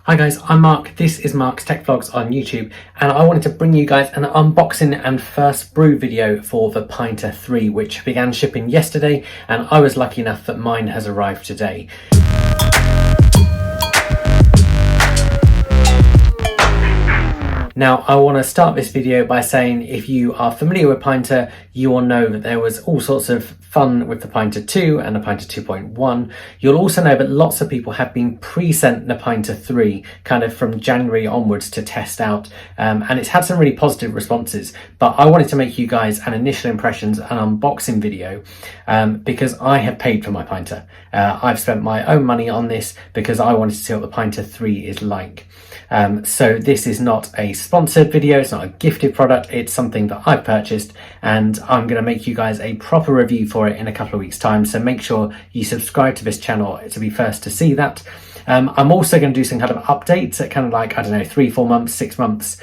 Hi guys, I'm Mark. This is Mark's Tech Vlogs on YouTube, and I wanted to bring you guys an unboxing and first brew video for the Pinter 3, which began shipping yesterday, and I was lucky enough that mine has arrived today. Now, I want to start this video by saying if you are familiar with Pinter, you will know that there was all sorts of fun with the Pinter 2 and the Pinter 2.1. You'll also know that lots of people have been pre-sent the Pinter 3 kind of from January onwards to test out, and it's had some really positive responses. But I wanted to make you guys an initial impressions and unboxing video because I have paid for my Pinter. I've spent my own money on this because I wanted to see what the Pinter 3 is like. So this is not a sponsored video, it's not a gifted product, it's something that I've purchased, and I'm going to make you guys a proper review for it in a couple of weeks time, so make sure you subscribe to this channel to be first to see that. I'm also going to do some kind of updates at kind of like, I don't know, 3-4 months, 6 months,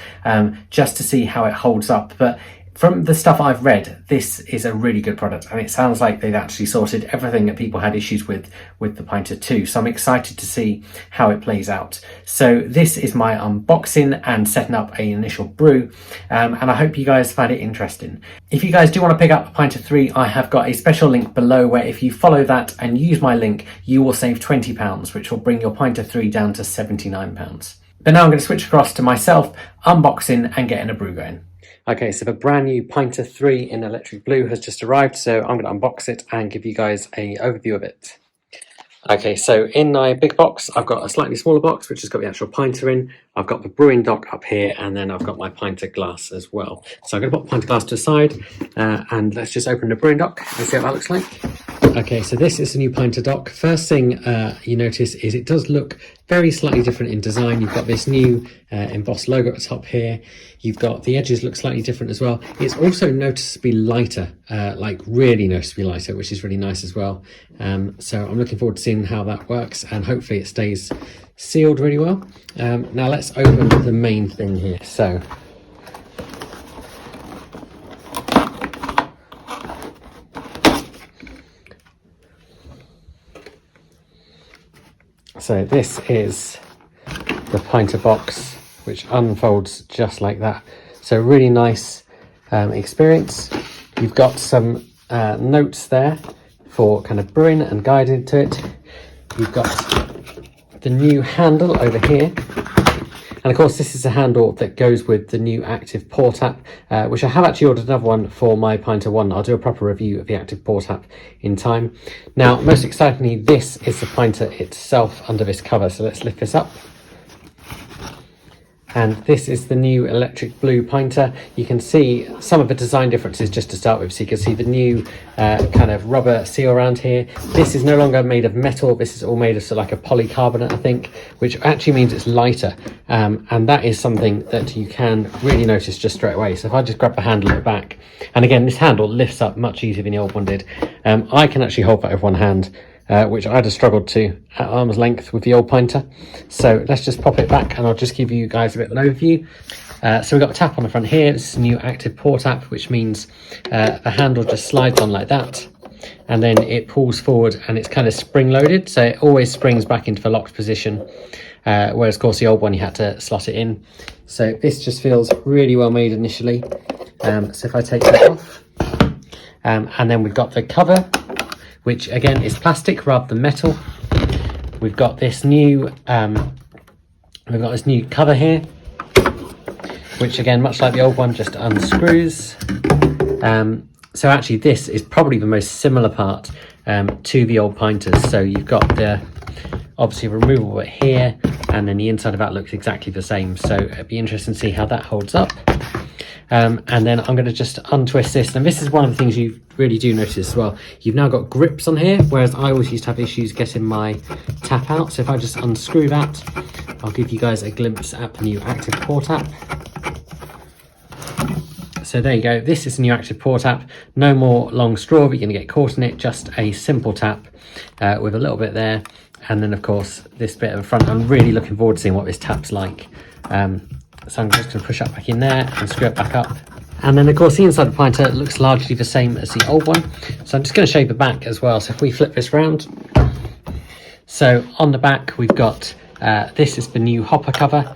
just to see how it holds up. But from the stuff I've read, this is a really good product, and it sounds like they've actually sorted everything that people had issues with the Pinter 2. So I'm excited to see how it plays out. So this is my unboxing and setting up an initial brew, and I hope you guys find it interesting. If you guys do want to pick up the Pinter 3, I have got a special link below where if you follow that and use my link, you will save £20, which will bring your Pinter 3 down to £79. But now I'm going to switch across to myself, unboxing and getting a brew going. Okay, so the brand new Pinter 3 in electric blue has just arrived, so I'm going to unbox it and give you guys an overview of it. Okay, so in my big box, I've got a slightly smaller box, which has got the actual Pinter in. I've got the brewing dock up here, and then I've got my Pinter glass as well. So I'm going to put the Pinter glass to the side, and let's just open the brewing dock and see what that looks like. Okay, so this is the new Pinter dock. First thing you notice is it does look very slightly different in design. You've got this new embossed logo at the top here. You've got the edges look slightly different as well. It's also noticeably lighter, like really noticeably lighter, which is really nice as well. So I'm looking forward to seeing how that works, and hopefully it stays sealed really well. Now let's open the main thing here. So this is the Pinter box, which unfolds just like that. So really nice experience. You've got some notes there for kind of brewing and guiding to it. You've got the new handle over here. And of course, this is a handle that goes with the new active pour tap, which I have actually ordered another one for my Pinter 1. I'll do a proper review of the active pour tap in time. Now, most excitingly, this is the Pinter itself under this cover. So let's lift this up. And this is the new electric blue Pinter. You can see some of the design differences just to start with. So you can see the new kind of rubber seal around here. This is no longer made of metal. This is all made of sort of like a polycarbonate, I think, which actually means it's lighter. And that is something that you can really notice just straight away. So if I just grab the handle at the back, and again, this handle lifts up much easier than the old one did. I can actually hold that with one hand, which I'd have struggled to at arm's length with the old Pinter. So let's just pop it back, and I'll just give you guys a bit of an overview. So we've got a tap on the front here. This is a new active pour tap, which means the handle just slides on like that, and then it pulls forward, and it's kind of spring loaded, so it always springs back into the locked position, whereas of course the old one you had to slot it in. So this just feels really well made initially. So if I take that off, and then we've got the cover, which again is plastic rather than metal. We've got this new cover here, which again, much like the old one, just unscrews. So actually this is probably the most similar part to the old Pinters. So you've got the obviously removable bit here, and then the inside of that looks exactly the same. So it'd be interesting to see how that holds up. And then I'm going to just untwist this, and this is one of the things you really do notice as well. You've now got grips on here, whereas I always used to have issues getting my tap out. So if I just unscrew that, I'll give you guys a glimpse at the new active pour tap. So there you go, this is the new active pour tap. No more long straw that you're going to get caught in it, just a simple tap with a little bit there. And then of course this bit at the front. I'm really looking forward to seeing what this tap's like. So I'm just going to push that back in there and screw it back up. And then of course the inside of the Pinter looks largely the same as the old one. So I'm just going to show the back as well. So if we flip this round, so on the back we've got This is the new hopper cover.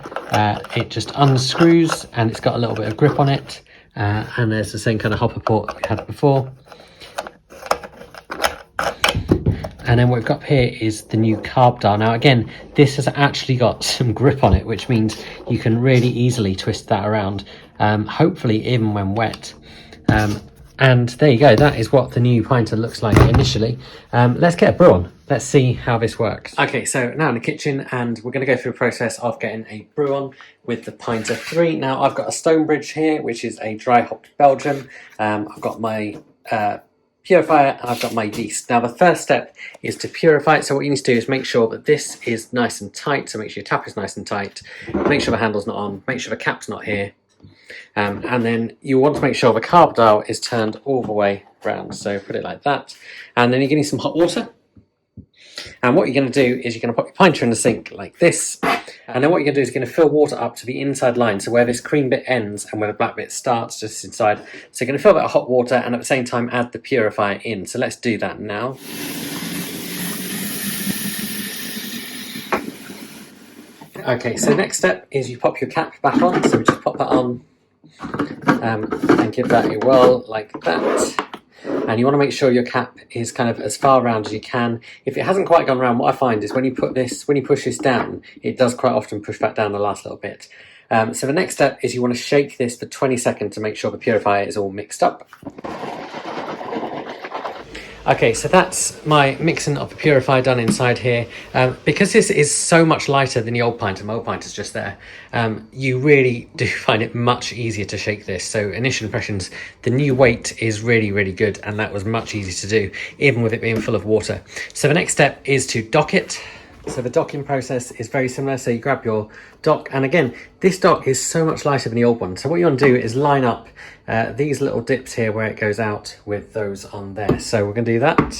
It just unscrews and it's got a little bit of grip on it. And there's the same kind of hopper port that we had before. And then what we've got here is the new carb dial. Now again, this has actually got some grip on it, which means you can really easily twist that around, hopefully even when wet. And there you go, that is what the new Pinter looks like initially. Let's get a brew on. Let's see how this works. Okay, so now in the kitchen, and we're going to go through the process of getting a brew on with the Pinter 3. Now I've got a Stonebridge here, which is a dry hopped Belgian. I've got my purifier and I've got my yeast. Now the first step is to purify it. So what you need to do is make sure that this is nice and tight. So make sure your tap is nice and tight. Make sure the handle's not on. Make sure the cap's not here. And then you want to make sure the carb dial is turned all the way around. So put it like that. And then you're getting some hot water. And what you're going to do is you're going to put your Pinter in the sink like this. And then what you're going to do is you're going to fill water up to the inside line. So where this cream bit ends and where the black bit starts, just inside. So you're going to fill that with hot water and at the same time add the purifier in. So let's do that now. Okay, so next step is you pop your cap back on. So we just pop that on and give that a whirl like that. And you want to make sure your cap is kind of as far around as you can. If it hasn't quite gone around, what I find is when you push this down, it does quite often push back down the last little bit. So the next step is you want to shake this for 20 seconds to make sure the purifier is all mixed up. Okay, so that's my mixing of the purifier done inside here. Because this is so much lighter than the old Pinter, my old Pinter's just there, you really do find it much easier to shake this. So initial impressions, the new weight is really, really good, and that was much easier to do, even with it being full of water. So the next step is to dock it. So the docking process is very similar. So you grab your dock, and again, this dock is so much lighter than the old one. So what you want to do is line up these little dips here where it goes out with those on there. So we're going to do that.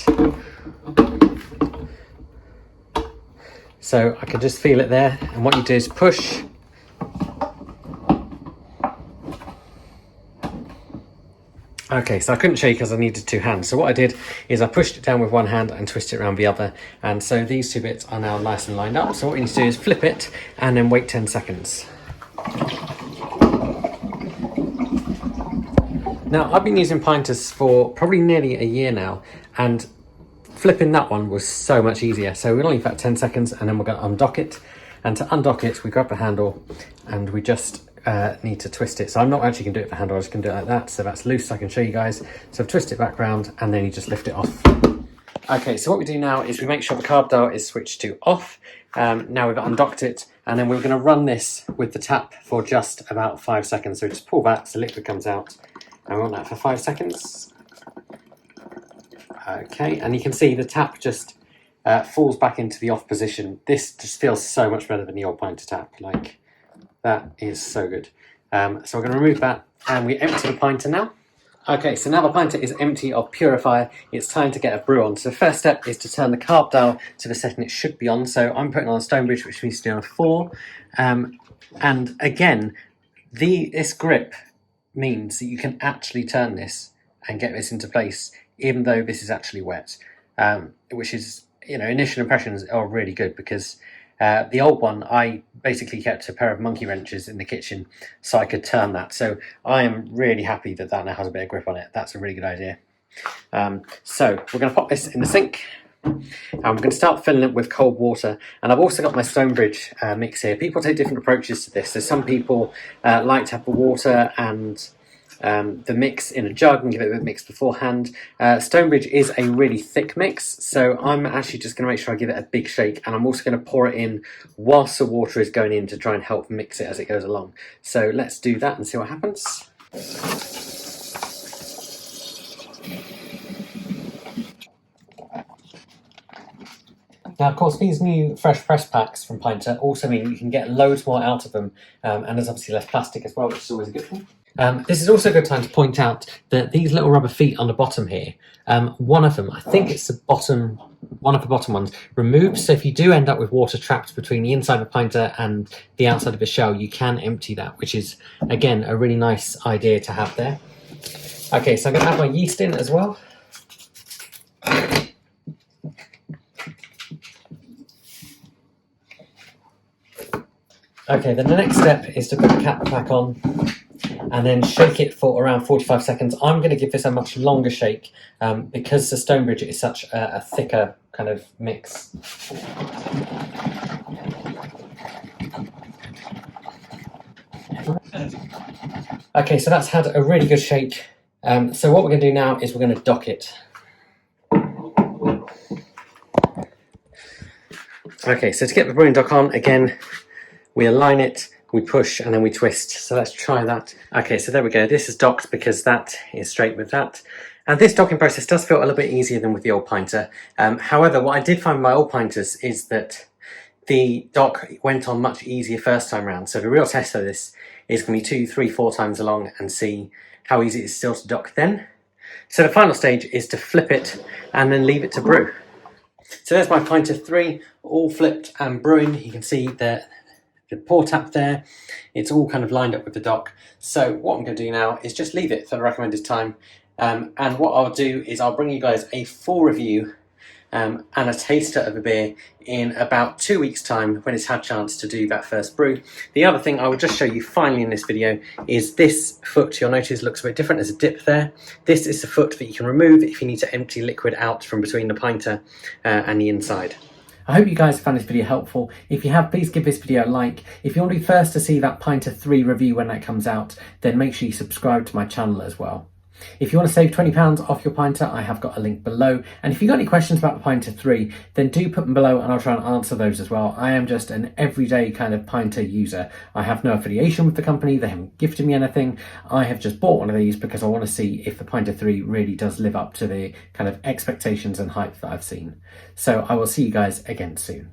So I can just feel it there. And what you do is push. Okay, so I couldn't shake because I needed two hands. So what I did is I pushed it down with one hand and twisted it around the other. And so these two bits are now nice and lined up. So what you need to do is flip it and then wait 10 seconds. Now, I've been using Pinters for probably nearly a year now, and flipping that one was so much easier. So we'll only about 10 seconds and then we're going to undock it. And to undock it, we grab the handle and we just need to twist it. So I'm not actually going to do it with the handle, I'm just going to do it like that. So that's loose, so I can show you guys. So I've twisted it back round and then you just lift it off. Okay, so what we do now is we make sure the carb dial is switched to off. Now we've undocked it, and then we're going to run this with the tap for just about 5 seconds. So just pull that so the liquid comes out, and we want that for 5 seconds. Okay, and you can see the tap just falls back into the off position. This just feels so much better than the old Pinter tap. Like, that is so good. So we're going to remove that, and we empty the Pinter now. Okay, so now the Pinter is empty of purifier, it's time to get a brew on. So the first step is to turn the carb dial to the setting it should be on. So I'm putting on a Stonebridge, which means to be on a 4. And again, this grip means that you can actually turn this and get this into place, even though this is actually wet, which is, initial impressions are really good, because the old one, I basically kept a pair of monkey wrenches in the kitchen so I could turn that. So I am really happy that that now has a bit of grip on it. That's a really good idea. So we're going to pop this in the sink, and we're going to start filling it with cold water. And I've also got my Stonebridge mix here. People take different approaches to this. So some people like to have the water and the mix in a jug and give it a bit mixed beforehand. Stonebridge is a really thick mix, so I'm actually just going to make sure I give it a big shake, and I'm also going to pour it in whilst the water is going in to try and help mix it as it goes along. So let's do that and see what happens. Now, of course, these new fresh press packs from Pinter also mean you can get loads more out of them, and there's obviously less plastic as well, which is always a good thing. This is also a good time to point out that these little rubber feet on the bottom here, one of them, I think it's one of the bottom ones, removes. So if you do end up with water trapped between the inside of the Pinter and the outside of the shell, you can empty that, which is, again, a really nice idea to have there. Okay, so I'm going to add my yeast in as well. Okay, then the next step is to put the cap back on and then shake it for around 45 seconds. I'm going to give this a much longer shake because the Stonebridge is such a thicker kind of mix. Okay, so that's had a really good shake. So what we're going to do now is we're going to dock it. Okay, so to get the brewing dock on, again, we align it, we push, and then we twist. So let's try that. Okay, so there we go. This is docked because that is straight with that. And this docking process does feel a little bit easier than with the old pinter. However, what I did find with my old pinters is that the dock went on much easier first time round. So the real test of this is going to be 2, 3, 4 times along and see how easy it is still to dock then. So the final stage is to flip it and then leave it to brew. So there's my Pinter 3, all flipped and brewing. You can see the pour tap there. It's all kind of lined up with the dock. So what I'm going to do now is just leave it for the recommended time. And what I'll do is I'll bring you guys a full review and a taster of the beer in about 2 weeks' time when it's had a chance to do that first brew. The other thing I will just show you finally in this video is this foot. You'll notice looks a bit different. There's a dip there. This is the foot that you can remove if you need to empty liquid out from between the pinter and the inside. I hope you guys found this video helpful. If you have, please give this video a like. If you want to be first to see that Pinter 3 review when that comes out, then make sure you subscribe to my channel as well. If you want to save £20 off your Pinter, I have got a link below. And if you've got any questions about the Pinter 3, then do put them below and I'll try and answer those as well. I am just an everyday kind of Pinter user. I have no affiliation with the company. They haven't gifted me anything. I have just bought one of these because I want to see if the Pinter 3 really does live up to the kind of expectations and hype that I've seen. So I will see you guys again soon.